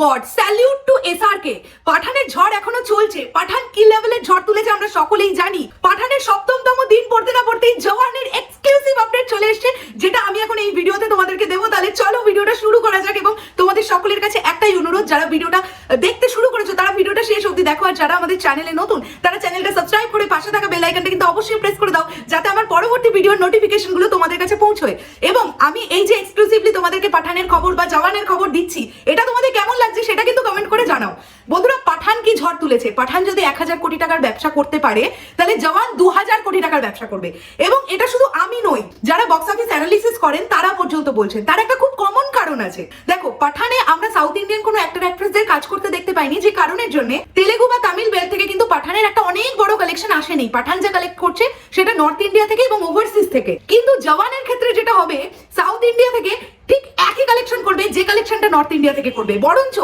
God, salute to SRK. পাঠানের ঝড় এখনো চলছে। পাঠান কি লেভেলের ঝড় তুলেছে আমরা সকলেই জানি। পাঠানের ৭ম দিন পড়তে না পড়তেই জওয়ানের এক্সক্লুসিভ আপডেট চলে এসেছে, যেটা আমি এখন এই ভিডিওতে তোমাদেরকে দেবো। তাহলে চলো ভিডিওটা শুরু করা যাক। এবং তোমাদের সকলের কাছে একটাই অনুরোধ, যারা ভিডিওটা দেখতে শুরু করেছো তারা ভিডিওটা শেষ অবধি দেখো, আর যারা আমাদের চ্যানেলে নতুন তারা চ্যানেলটা সাবস্ক্রাইব করে পাশে থাকা বেল আইকনটা কিন্তু অবশ্যই প্রেস করে দাও, যাতে আমার পরবর্তী ভিডিওর নোটিফিকেশন গুলো তোমাদের কাছে পৌঁছয়। এবং আমি এই যে এক্সক্লুসিভলি তোমাদেরকে পাঠানের খবর বা জওয়ানের খবর দিচ্ছি, এটা তোমাদের কেমন লাগছে সেটা কিন্তু কমেন্ট করে জানাও। বন্ধুরা, পাঠান কি ঝড় তুলেছে। পাঠান যদি ১,০০০ কোটি টাকার ব্যবসা করতে পারে, তাহলে জওয়ান ২,০০০ কোটি টাকার ব্যবসা করবে। এবং এটা শুধু আমি নই, যারা বক্স অফিস অ্যানালিসিস করেন তারা পর্যন্ত বলছেন। তার একটা খুব কমন কারণ আছে। দেখো, পাঠানে আমরা সাউথ ইন্ডিয়ান কোনো অ্যাক্টর অ্যাক্ট্রেসদের কাজ করতে দেখতে পাইনি, যে কারণের জন্য তেলেগু বা তামিল বেল থেকে কিন্তু পাঠানের একটা অনেক বড় কালেকশন আসেনি। পাঠান যা কালেক্ট করছে সেটা নর্থ ইন্ডিয়া থেকে এবং ওভারসিজ থেকে। কিন্তু জওয়ানের ক্ষেত্রে যেটা হবে, সাউথ ইন্ডিয়া থেকে ঠিক একই কালেকশন করবে যে কালেকশনটা নর্থ ইন্ডিয়া থেকে করবে। বরঞ্চ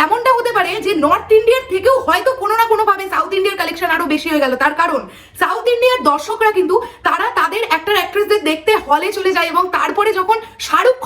এমনটা হতে পারে যে নর্থ ইন্ডিয়ার থেকেও হয়তো কোনো না কোনো ভাবে সাউথ ইন্ডিয়ার কালেকশন আরো বেশি হয়ে গেল। তার কারণ সাউথ ইন্ডিয়ার দর্শকরা কিন্তু তারা তাদের অ্যাক্টর অ্যাক্ট্রেসদের দেখতে হলে চলে যায়, এবং তারপরে যখন শাহরুখ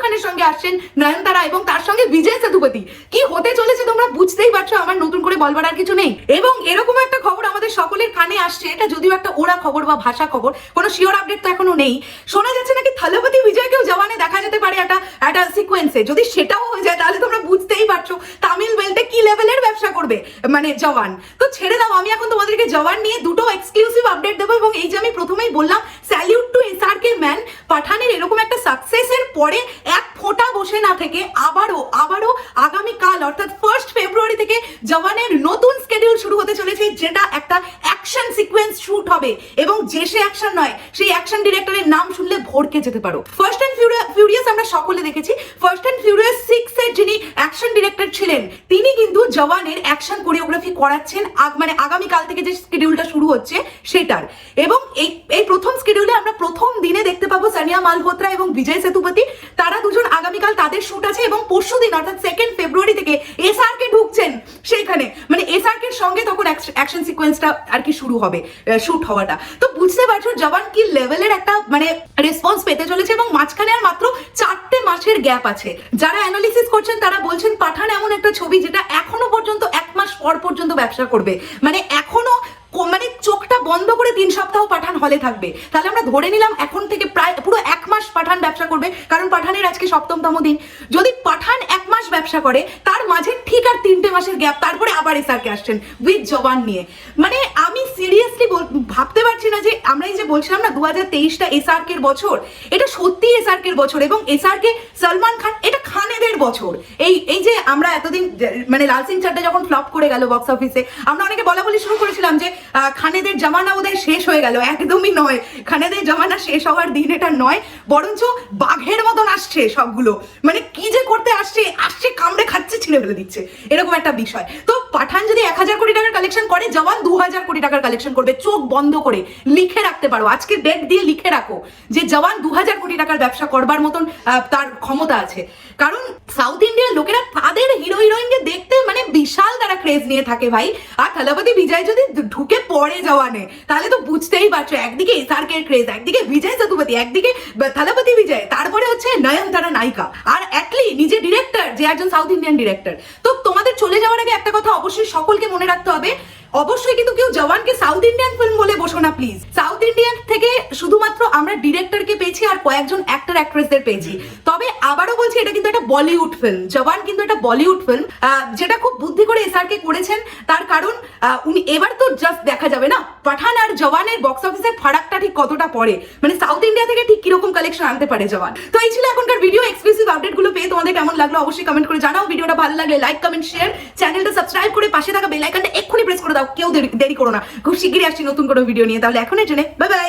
খানের সঙ্গে আসছেন নয়নতারা এবং তার সঙ্গে বিজয় সেতুপতি, কি হতে চলেছে তোমরা বুঝতেই পারছো। আমার নতুন করে বলবার আর কিছু নেই। এবং এরকম একটা খবর আমাদের সকলের কানে আসছে, এটা যদিও একটা ওরা খবর বা ভাষা খবর, কোনো শিওর আপডেট তো এখনো নেই। শোনা যাচ্ছে নাকি থালাপতি বিজয়কেও জওয়ানে দেখা যেতে পারে একটা সিকোয়েন্সে। যদি সেটাও হয়ে যায় তাহলে তোমরা বুঝতেই পারছো তামিল বেল্টে কি লেভেলের ব্যবসা করবে মানে জওয়ান। তো ছেড়ে দাও, আমি এখন তোমাদেরকে জওয়ান নিয়ে দুটো এক্সক্লুসিভ আপডেট দেবো। এবং এই যে আমি প্রথমেই বললাম, স্যালিউট টু এসআরকে ম্যান। পাঠানের এরকম একটা সাকসেসের পরে এক ফোঁটা বসে না থেকে আবারও আগামীকাল অর্থাৎ 1 ফেব্রুয়ারি থেকে জওয়ানের নতুন স্কেডিউল শুরু হতে চলেছে, যেটা একটা অ্যাকশন সিকোয়েন্স শুট হবে। এবং যে সে অ্যাকশন নয়, সেই অ্যাকশন ডিরেক্টরের নাম শুনলে ভড়কে যেতে পারো। ফার্স্ট অ্যান্ড ফিউরিয়াস আমরা সকলে দেখেছি। ফার্স্ট অ্যান্ড ফিউরিয়াস 6 এর যিনি অ্যাকশন ডিরেক্টর ছিলেন, তিনি কিন্তু জওয়ানের অ্যাকশন কোরিওগ্রাফি করাচ্ছেন মানে আগামীকাল থেকে যে স্কেডিউলটা শুরু হচ্ছে সেটার। এবং এই প্রথম স্কেডিউলে আমরা প্রথম দিনে দেখতে পাবো সানিয়া মালহোত্রা এবং বিজয় সেতুপতি। তারা দুজন আগামীকাল তাদের শুট আছে, এবং পরশু দিন অর্থাৎ 2 ফেব্রুয়ারি থেকে এসআরকে ঢুকছেন সেইখানে, মানে এসআরকের সঙ্গে তখন অ্যাকশন সিকোয়েন্সটা আর কি শুরু হবে, শুট হওয়াটা। তো বুঝতে পারছো জওয়ান কি লেভেলের একটা মানে রেসপন্স পেতে চলেছে। এবং মাঝখানে আর মাত্র 4টে মাসের গ্যাপ আছে। যারা অ্যানালিসিস করছেন তারা বলছেন পাঠান এমন একটা ছবি যেটা এখনো পর্যন্ত 1 মাস পর পর্যন্ত ব্যবসা করবে। মানে এখনো মানে চোখটা বন্ধ করে 3 সপ্তাহ পাঠান হলে থাকবে। তাহলে আমরা ধরে নিলাম এখন থেকে প্রায় পুরো 1 মাস পাঠান ব্যবসা করবে, কারণ পাঠানের আজকে 7তম দিন। যদি পাঠান 1 মাস ব্যবসা করে, তার মাঝে ঠিক আর 3টে মাসের গ্যাপ, তারপরে আবার এসআরকে আসছেন উইথ জওয়ান নিয়ে। মানে আমি সিরিয়াসলি ভাবতে পারছি না যে আমরা এই যে বলছিলাম না 2023টা এসআরকের বছর, এটা সত্যি এসআরকের বছর। এবং এসআরকে সলমান খান, এটা খানেদের বছর। এই যে আমরা এতদিন মানে লাল সিং চাড্ডা যখন ফ্লপ করে গেল বক্স অফিসে, আমরা অনেকে বলা শুরু করেছিলাম যে খানেদের জামানা ওদের শেষ হয়ে গেল। একদমই নয়, খানেদের জামানা শেষ হওয়ার দিন এটা নয়, বরঞ্চ বাঘের মতন আসছে সবগুলো। মানে কি যে করতে আসছে কামড়ে খাচ্ছে, ছিঁড়ে ফেলে দিচ্ছে, এরকম একটা বিষয়। তো পাঠান যদি ১,০০০ কোটি টাকার কালেকশন করে, জওয়ান ২,০০০ কোটি টাকার কালেকশন করবে। চোখ বন্ধ করে লিখে রাখতে পারো, আজকে ডেট দিয়ে লিখে রাখো যে জওয়ান ২,০০০ কোটি টাকার ব্যবসা করবার মতন তার ক্ষমতা আছে। কারণ সাউথ ইন্ডিয়ার লোকেরা তাদের হিরো হিরোইনকে দেখতে মানে বিশাল তারা ক্রেজ নিয়ে থাকে ভাই। আর থালাপতি বিজয় যদি ঢুকে পড়ে জওয়ানে, তাহলে তো বুঝতেই পারছো, একদিকে এসআরকের ক্রেজ, একদিকে বিজয় সেতুপতি, একদিকে থালাপতি বিজয়, তারপরে হচ্ছে নয়নতারা নায়িকা, আর অ্যাটলি নিজে ডিরেক্টর, যে একজন সাউথ ইন্ডিয়ান ডিরেক্টর। তো তোমাদের চলে যাওয়ার আগে একটা কথা অবশ্যই সকলকে মনে রাখতে হবে, অবশ্যই কিন্তু কেউ জওয়ানকে সাউথ ইন্ডিয়ান ফিল্ম বলে বসো না প্লিজ। সাউথ ইন্ডিয়ান থেকে শুধুমাত্র আমরা ডিরেক্টরকে পেয়েছি আর কয়েকজন অ্যাক্টর অ্যাক্ট্রেসদের পেয়েছি। তবে আবারও বলছি, এটা কিন্তু একটা বলিউড ফিল্ম। জওয়ান কিন্তু একটা বলিউড ফিল্ম, যেটা খুব বুদ্ধি করে এসআরকে করেছেন। তার কারণ উনি এবার তো জাস্ট দেখা যাবে না পাঠান আর জওয়ানের বক্স অফিসের ফারাকটা ঠিক কতটা পড়ে, মানে সাউথ ইন্ডিয়া থেকে ঠিক কিরকম কালেকশন আনতে পারে জওয়ান। তো এই ছিল এখনকার ভিডিও। এক্সক্লুসিভ আপডেট গুলো পেয়ে তোমাদের কেমন লাগলো অবশ্যই কমেন্ট করে জানাও। ভিডিওটা ভালো লাগলে লাইক কমেন্ট শেয়ার, চ্যানেলটা সাবস্ক্রাইব করে পাশে থাকা বেল আইকনটা এক্ষুনি প্রেস করে দাও। কেউ দেরি করো না, খুব শিগগিরই আসছি নতুন কোনো ভিডিও নিয়ে। তাহলে এখনই জেনে বাই বাই।